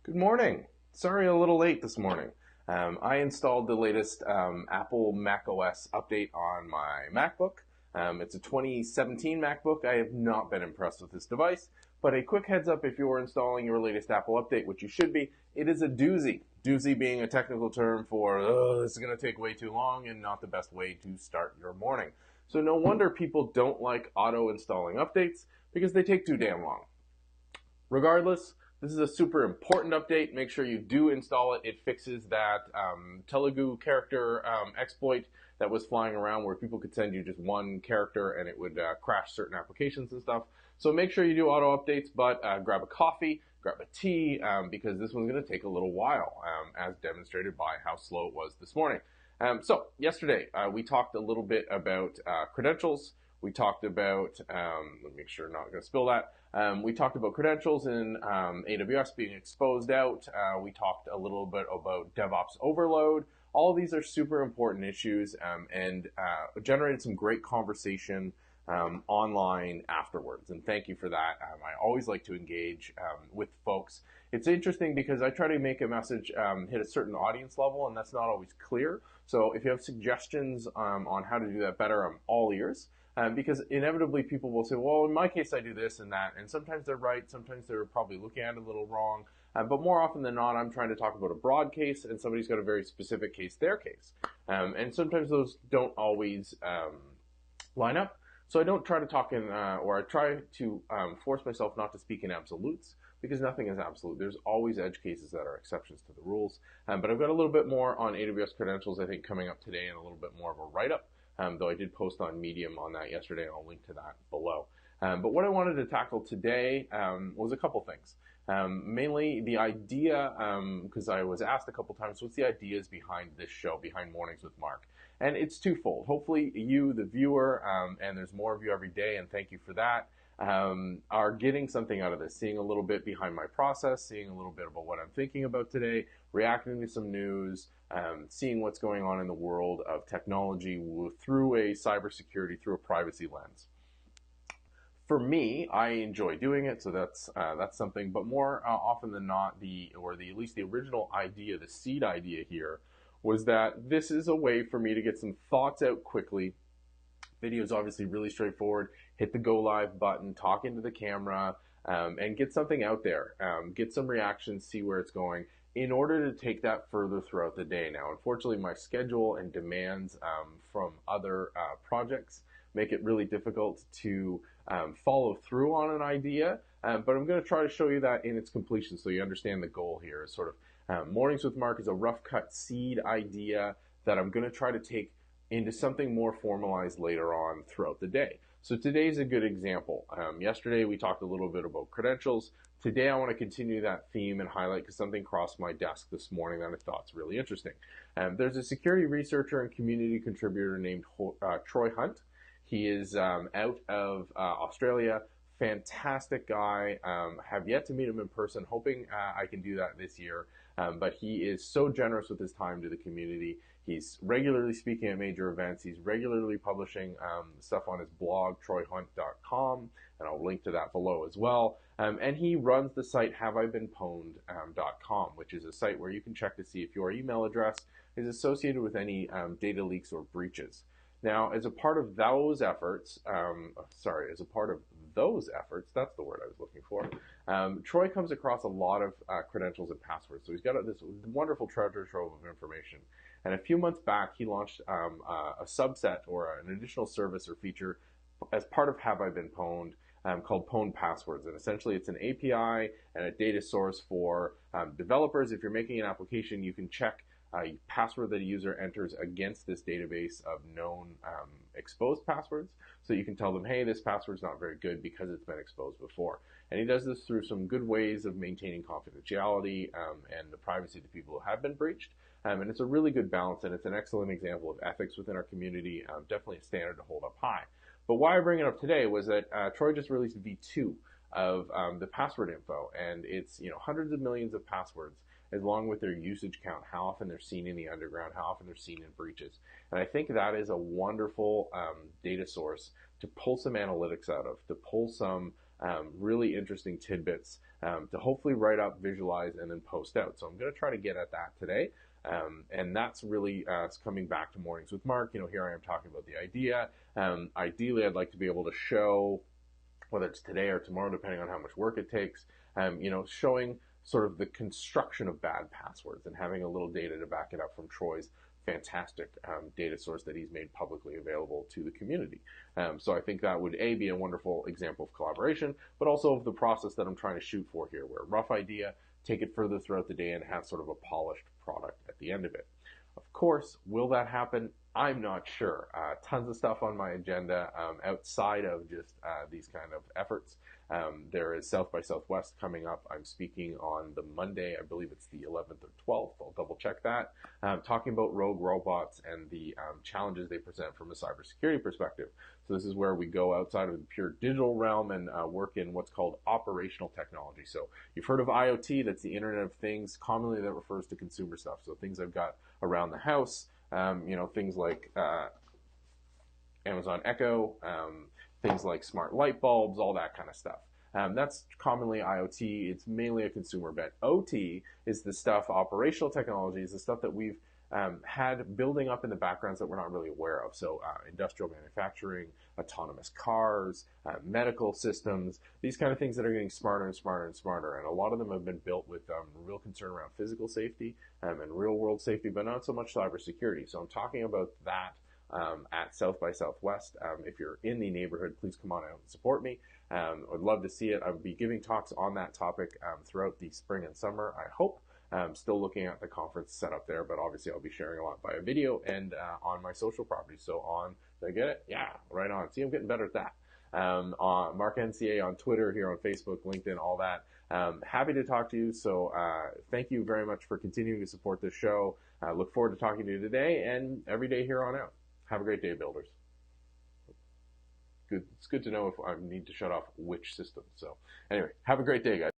Good morning. Sorry, a little late this morning. I installed the latest Apple macOS update on my MacBook. It's a 2017 MacBook. I have not been impressed with this device, but a quick heads up if you're installing your latest Apple update, which you should be, it is a doozy. Doozy being a technical term for, oh, this is going to take way too long and not the best way to start your morning. So no wonder people don't like auto installing updates because they take too damn long. Regardless, this is a super important update. Make sure you do install it. It fixes that Telugu character exploit that was flying around where people could send you just one character and it would crash certain applications and stuff. So make sure you do auto updates, but grab a coffee, grab a tea, because this one's going to take a little while, as demonstrated by how slow it was this morning. So yesterday, we talked a little bit about credentials. We talked about, let me make sure I'm not going to spill that. We talked about credentials in AWS being exposed out. We talked a little bit about DevOps overload. All of these are super important issues and generated some great conversation online afterwards. And thank you for that. I always like to engage with folks. It's interesting because I try to make a message hit a certain audience level, and that's not always clear. So if you have suggestions on how to do that better, I'm all ears. Because inevitably people will say, well, in my case, I do this and that. And sometimes they're right. Sometimes they're probably looking at it a little wrong. But more often than not, I'm trying to talk about a broad case and somebody's got a very specific case, their case. And sometimes those don't always line up. So I don't try to talk in, or I try to force myself not to speak in absolutes because nothing is absolute. There's always edge cases that are exceptions to the rules. But I've got a little bit more on AWS credentials, I think, coming up today and a little bit more of a write-up. Though I did post on Medium on that yesterday, and I'll link to that below. But what I wanted to tackle today was a couple things. Mainly the idea, because I was asked a couple times, what's the ideas behind this show, behind Mornings with Mark? And it's twofold. Hopefully you, the viewer, and there's more of you every day, and thank you for that, are getting something out of this, seeing a little bit behind my process, seeing a little bit about what I'm thinking about today, reacting to some news, seeing what's going on in the world of technology through a cybersecurity, through a privacy lens. For me, I enjoy doing it, so that's something. But more often than not, at least the original idea, the seed idea here, was that this is a way for me to get some thoughts out quickly. Video is obviously really straightforward. Hit the go live button, talk into the camera, and get something out there. Get some reactions, see where it's going, in order to take that further throughout the day. Now, unfortunately, my schedule and demands from other projects make it really difficult to follow through on an idea, but I'm going to try to show you that in its completion so you understand the goal here. Is sort of Mornings with Mark is a rough cut seed idea that I'm going to try to take into something more formalized later on throughout the day. So today's a good example. Yesterday we talked a little bit about credentials. Today I want to continue that theme and highlight because something crossed my desk this morning that I thought is really interesting. There's a security researcher and community contributor named Troy Hunt. He is out of Australia. Fantastic guy. Have yet to meet him in person. Hoping I can do that this year. But he is so generous with his time to the community. He's regularly speaking at major events. He's regularly publishing stuff on his blog, troyhunt.com, and I'll link to that below as well. And he runs the site haveibeenpwned.com, which is a site where you can check to see if your email address is associated with any data leaks or breaches. Now, as a part of those efforts, that's the word I was looking for, Troy comes across a lot of credentials and passwords. So he's got this wonderful treasure trove of information. And a few months back, he launched a subset or an additional service or feature as part of Have I Been Pwned called Pwned Passwords. And essentially, it's an API and a data source for developers. If you're making an application, you can check a password that a user enters against this database of known exposed passwords. So you can tell them, hey, this password's not very good because it's been exposed before. And he does this through some good ways of maintaining confidentiality and the privacy of people who have been breached. And it's a really good balance, and it's an excellent example of ethics within our community, definitely a standard to hold up high. But why I bring it up today was that Troy just released V2 of the password info, and it's hundreds of millions of passwords along with their usage count, how often they're seen in the underground, how often they're seen in breaches. And I think that is a wonderful data source to pull some analytics out of, to pull some really interesting tidbits to hopefully write up, visualize, and then post out. So I'm going to try to get at that today. And that's really coming back to Mornings with Mark. Here I am talking about the idea. Ideally, I'd like to be able to show, whether it's today or tomorrow, depending on how much work it takes, showing sort of the construction of bad passwords and having a little data to back it up from Troy's fantastic data source that he's made publicly available to the community. So I think that would, be a wonderful example of collaboration, but also of the process that I'm trying to shoot for here, where rough idea, take it further throughout the day and have sort of a polished product at the end of it. Of course, will that happen? I'm not sure. Tons of stuff on my agenda outside of just these kind of efforts. There is South by Southwest coming up. I'm speaking on the Monday, I believe it's the 11th or 12th. I'll double check that. Talking about rogue robots and the challenges they present from a cybersecurity perspective. So this is where we go outside of the pure digital realm and work in what's called operational technology. So you've heard of IoT, that's the Internet of Things. Commonly that refers to consumer stuff. So things I've got around the house, things like Amazon Echo, things like smart light bulbs, all that kind of stuff. That's commonly IoT. It's mainly a consumer bet. OT is the stuff, operational technology is the stuff that we've had building up in the backgrounds that we're not really aware of. So industrial manufacturing, autonomous cars, medical systems, these kind of things that are getting smarter and smarter and smarter. And a lot of them have been built with real concern around physical safety and real world safety, but not so much cybersecurity. So I'm talking about that at South by Southwest. If you're in the neighborhood, please come on out and support me. I'd love to see it. I'll be giving talks on that topic throughout the spring and summer, I hope. Still looking at the conference setup there, but obviously I'll be sharing a lot via video and on my social properties. So did I get it? Yeah, right on. See, I'm getting better at that. On Mark NCA on Twitter, here on Facebook, LinkedIn, all that. Happy to talk to you. So thank you very much for continuing to support this show. Look forward to talking to you today and every day here on out. Have a great day, builders. Good. It's good to know if I need to shut off which system. So anyway, have a great day, guys.